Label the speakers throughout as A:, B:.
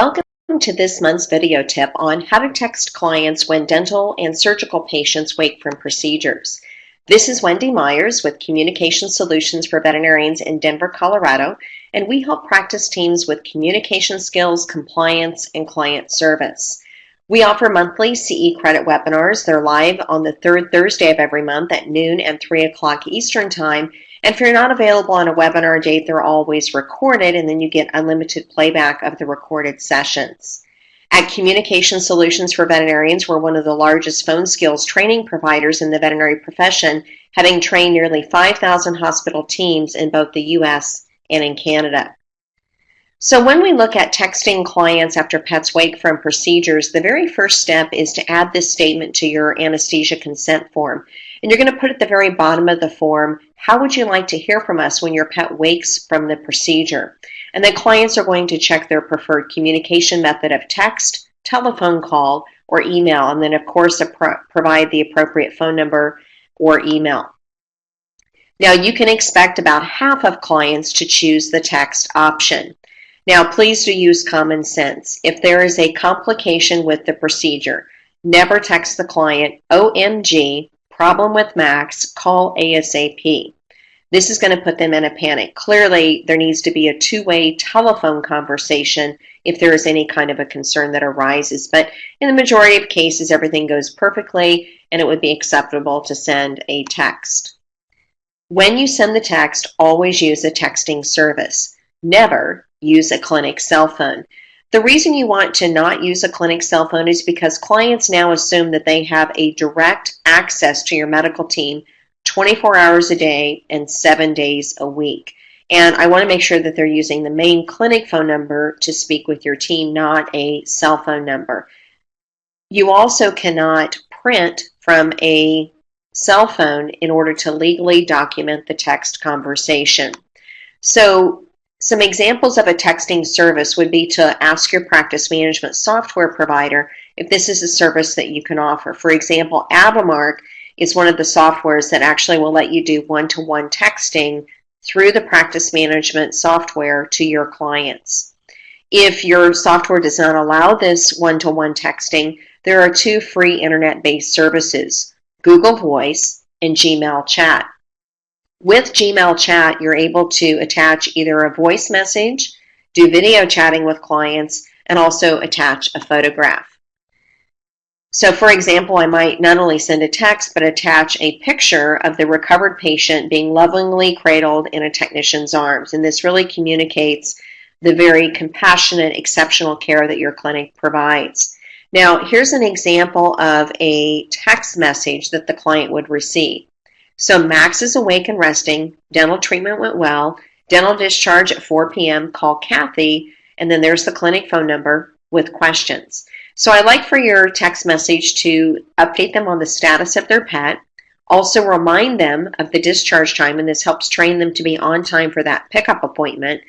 A: Welcome to this month's video tip on how to text clients when dental and surgical patients wake from procedures. This is Wendy Myers with Communication Solutions for Veterinarians in Denver, Colorado, and we help practice teams with communication skills, compliance, and client service. We offer monthly CE credit webinars. They're live on the third Thursday of every month at noon and 3 o'clock Eastern Time. And if you're not available on a webinar date, they're always recorded, and then you get unlimited playback of the recorded sessions. At Communication Solutions for Veterinarians, we're one of the largest phone skills training providers in the veterinary profession, having trained nearly 5,000 hospital teams in both the U.S. and in Canada. So when we look at texting clients after pets wake from procedures, the very first step is to add this statement to your anesthesia consent form. And you're going to put at the very bottom of the form, how would you like to hear from us when your pet wakes from the procedure? And then clients are going to check their preferred communication method of text, telephone call, or email. And then, of course, provide the appropriate phone number or email. Now, you can expect about half of clients to choose the text option. Now, please do use common sense. If there is a complication with the procedure, never text the client, OMG, problem with Max, call ASAP. This is going to put them in a panic. Clearly, there needs to be a two-way telephone conversation if there is any kind of a concern that arises. But in the majority of cases, everything goes perfectly, and it would be acceptable to send a text. When you send the text, always use a texting service. Never use a clinic cell phone. The reason you want to not use a clinic cell phone is because clients now assume that they have a direct access to your medical team 24 hours a day and 7 days a week. And I want to make sure that they're using the main clinic phone number to speak with your team, not a cell phone number. You also cannot print from a cell phone in order to legally document the text conversation. So some examples of a texting service would be to ask your practice management software provider if this is a service that you can offer. For example, Avamark is one of the softwares that actually will let you do one-to-one texting through the practice management software to your clients. If your software does not allow this one-to-one texting, there are two free internet-based services, Google Voice and Gmail Chat. With Gmail Chat, you're able to attach either a voice message, do video chatting with clients, and also attach a photograph. So for example, I might not only send a text, but attach a picture of the recovered patient being lovingly cradled in a technician's arms. And this really communicates the very compassionate, exceptional care that your clinic provides. Now, here's an example of a text message that the client would receive. So Max is awake and resting, dental treatment went well, dental discharge at 4 p.m., call Kathy, and then there's the clinic phone number with questions. So I like for your text message to update them on the status of their pet, also remind them of the discharge time, and this helps train them to be on time for that pickup appointment.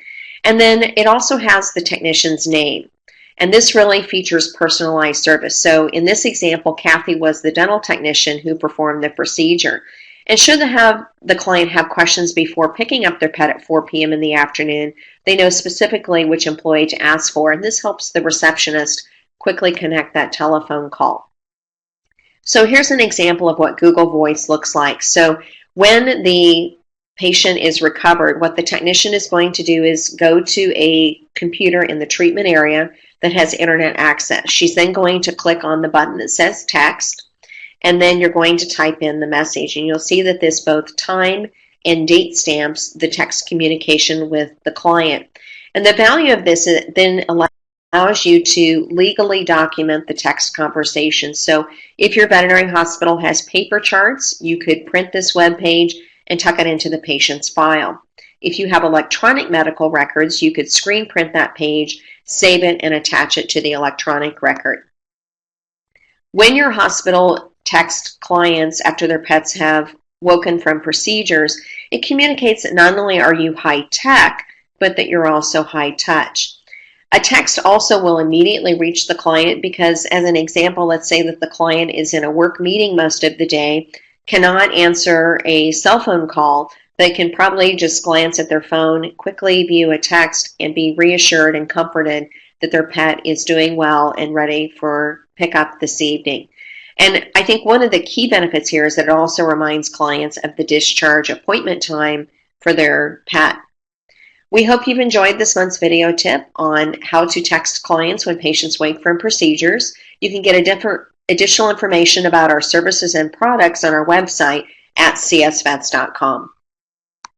A: And then it also has the technician's name. And this really features personalized service. So in this example, Kathy was the dental technician who performed the procedure. And should the client have questions before picking up their pet at 4 p.m. in the afternoon, they know specifically which employee to ask for, and this helps the receptionist quickly connect that telephone call. So here's an example of what Google Voice looks like. So when the patient is recovered, what the technician is going to do is go to a computer in the treatment area that has internet access. She's then going to click on the button that says text, and then you're going to type in the message, and you'll see that this both time and date stamps the text communication with the client. And the value of this then allows you to legally document the text conversation. So if your veterinary hospital has paper charts, you could print this web page and tuck it into the patient's file. If you have electronic medical records, you could screen print that page, save it, and attach it to the electronic record. When your hospital text clients after their pets have woken from procedures, it communicates that not only are you high tech, but that you're also high touch. A text also will immediately reach the client because, as an example, let's say that the client is in a work meeting most of the day, cannot answer a cell phone call, they can probably just glance at their phone, quickly view a text, and be reassured and comforted that their pet is doing well and ready for pickup this evening. And I think one of the key benefits here is that it also reminds clients of the discharge appointment time for their pet. We hope you've enjoyed this month's video tip on how to text clients when patients wake from procedures. You can get additional information about our services and products on our website at csvets.com.